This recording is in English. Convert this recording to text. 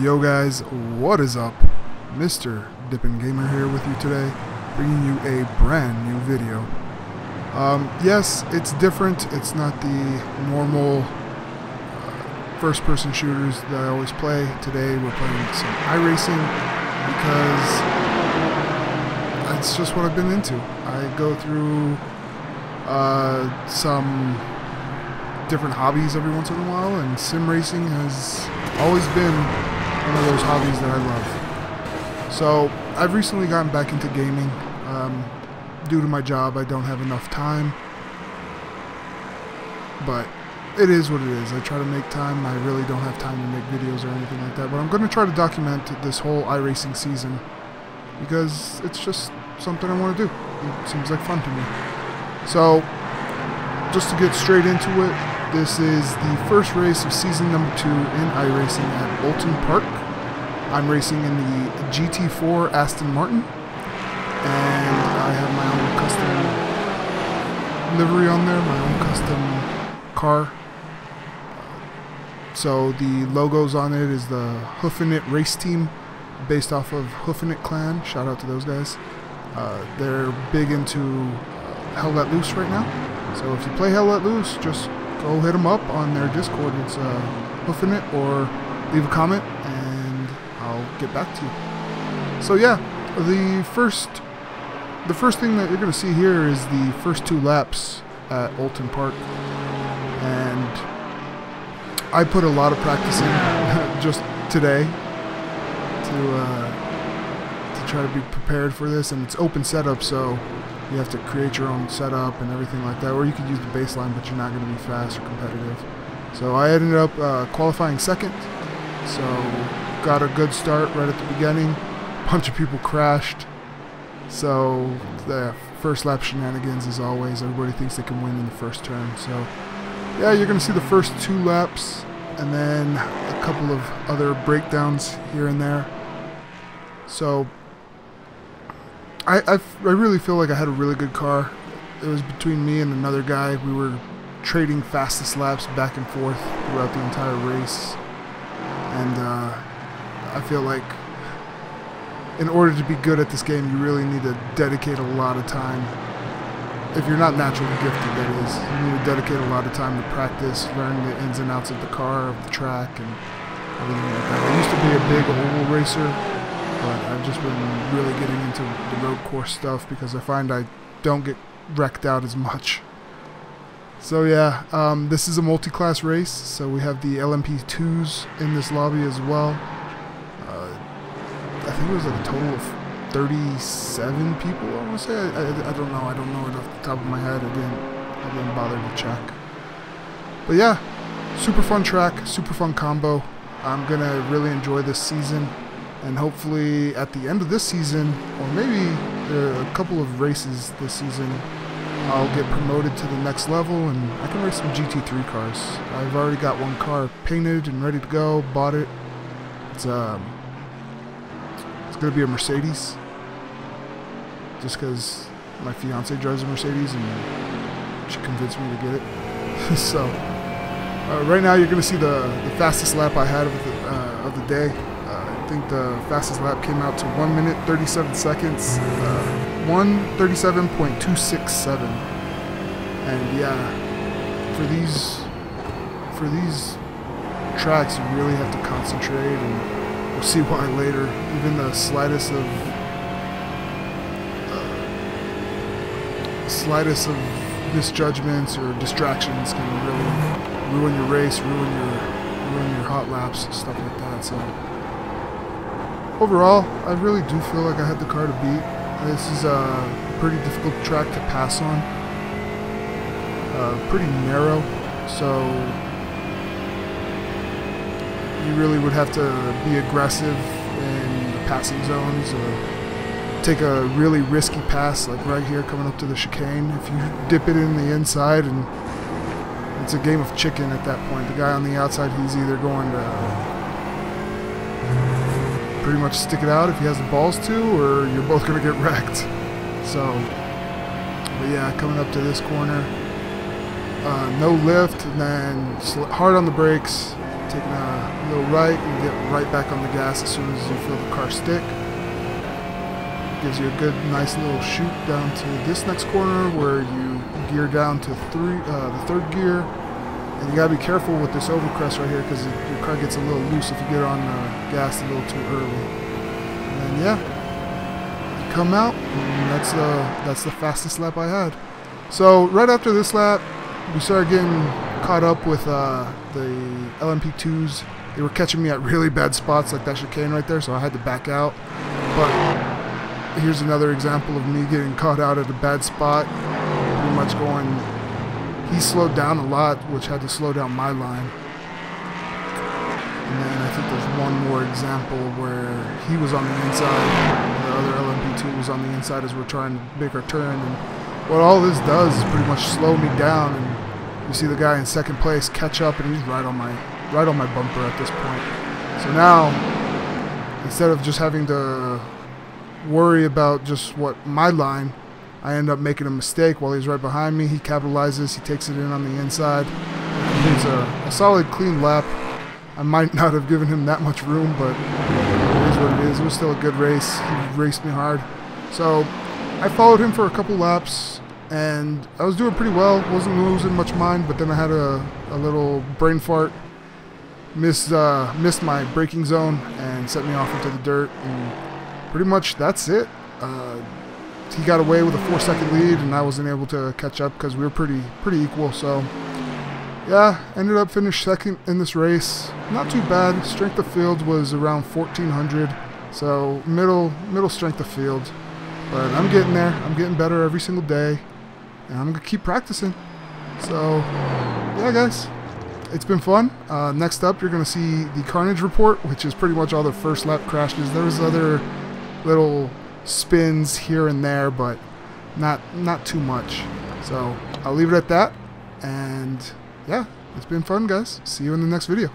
Yo guys, what is up? MrDippinGamer here with you today, bringing you a brand new video. Yes, it's different. It's not the normal first-person shooters that I always play. Today we're playing some iRacing because that's just what I've been into. I go through some different hobbies every once in a while, and sim racing has always been one of those hobbies that I love. So I've recently gotten back into gaming. Due to my job, I don't have enough time, but it is what it is. I try to make time. I really don't have time to make videos or anything like that, but I'm going to try to document this whole iRacing season because it's just something I want to do. It seems like fun to me. So just to get straight into it, this is the first race of season number 2 in iRacing at Oulton Park. I'm racing in the GT4 Aston Martin, and I have my own custom livery on there, my own custom car. So the logos on it is the Hoofin' It race team, based off of Hoofin' It clan. Shout out to those guys. They're big into Hell Let Loose right now. So if you play Hell Let Loose, just go hit them up on their Discord. It's Hoofin' It, or leave a comment and I'll get back to you. So yeah, the first thing that you're going to see here is the first 2 laps at Oulton Park, and I put a lot of practice in just today to try to be prepared for this, and it's open setup, so you have to create your own setup and everything like that, or you could use the baseline, but you're not going to be fast or competitive. So I ended up qualifying second, so got a good start right at the beginning. A bunch of people crashed, so the first lap shenanigans as always. Everybody thinks they can win in the first turn. So yeah, you're going to see the first 2 laps and then a couple of other breakdowns here and there. So I really feel like I had a really good car. It was between me and another guy. We were trading fastest laps back and forth throughout the entire race, and I feel like in order to be good at this game, you really need to dedicate a lot of time. If you're not naturally gifted, that is, you need to dedicate a lot of time to practice, learn the ins and outs of the car, of the track, and everything like that. I used to be a big oval racer, but I've just been really getting into the road course stuff because I find I don't get wrecked out as much. So yeah, this is a multi-class race, so we have the LMP2s in this lobby as well. I think it was like a total of 37 people, I want to say. I don't know it off the top of my head. I didn't bother to check. But yeah, super fun track, super fun combo. I'm gonna really enjoy this season, and hopefully at the end of this season, or maybe a couple of races this season, I'll get promoted to the next level and I can race some GT3 cars. I've already got one car painted and ready to go, bought it. It's going to be a Mercedes, just because my fiance drives a Mercedes and she convinced me to get it. So right now you're going to see the fastest lap I had of the day. I think the fastest lap came out to 1 minute 37 seconds, 1:37.267. And yeah, for these tracks you really have to concentrate, and we'll see why later. Even the slightest of misjudgments or distractions can really ruin your race, ruin your hot laps, stuff like that. So overall, I really do feel like I had the car to beat. This is a pretty difficult track to pass on. Pretty narrow, so you really would have to be aggressive in the passing zones, or take a really risky pass, like right here coming up to the chicane. If you dip it in the inside, and it's a game of chicken at that point. The guy on the outside, he's either going to pretty much stick it out if he has the balls to, or you're both going to get wrecked. So, but yeah, coming up to this corner, no lift, and then hard on the brakes, taking a little right and get right back on the gas as soon as you feel the car stick. Gives you a good, nice little shoot down to this next corner where you gear down to the third gear. And you gotta be careful with this overcrest right here because your car gets a little loose if you get on the gas a little too early. And then yeah, you come out, and that's the fastest lap I had. So right after this lap, we started getting caught up with the LMP2s. They were catching me at really bad spots like that chicane right there, so I had to back out. But here's another example of me getting caught out at a bad spot. Pretty much going, he slowed down a lot, which had to slow down my line. And then I think there's one more example where he was on the inside, and the other LMP2 was on the inside as we're trying to make our turn. And what all this does is pretty much slow me down, and you see the guy in second place catch up, and he's right on my bumper at this point. So now, instead of just having to worry about just my line, I end up making a mistake while he's right behind me. He capitalizes, he takes it in on the inside. It's a solid, clean lap. I might not have given him that much room, but it is what it is. It was still a good race. He raced me hard. So I followed him for a couple laps, and I was doing pretty well. Wasn't losing much mind, but then I had a little brain fart. Missed my braking zone and set me off into the dirt, and pretty much that's it. He got away with a 4-second lead, and I wasn't able to catch up because we were pretty equal. So yeah, ended up finished second in this race. Not too bad. Strength of field was around 1400, so middle strength of field. But I'm getting there. I'm getting better every single day, and I'm gonna keep practicing. So yeah, guys, it's been fun. Next up, you're gonna see the Carnage report, which is pretty much all the first lap crashes. There was other little spins here and there, but not too much. So I'll leave it at that. And yeah, it's been fun, guys. See you in the next video.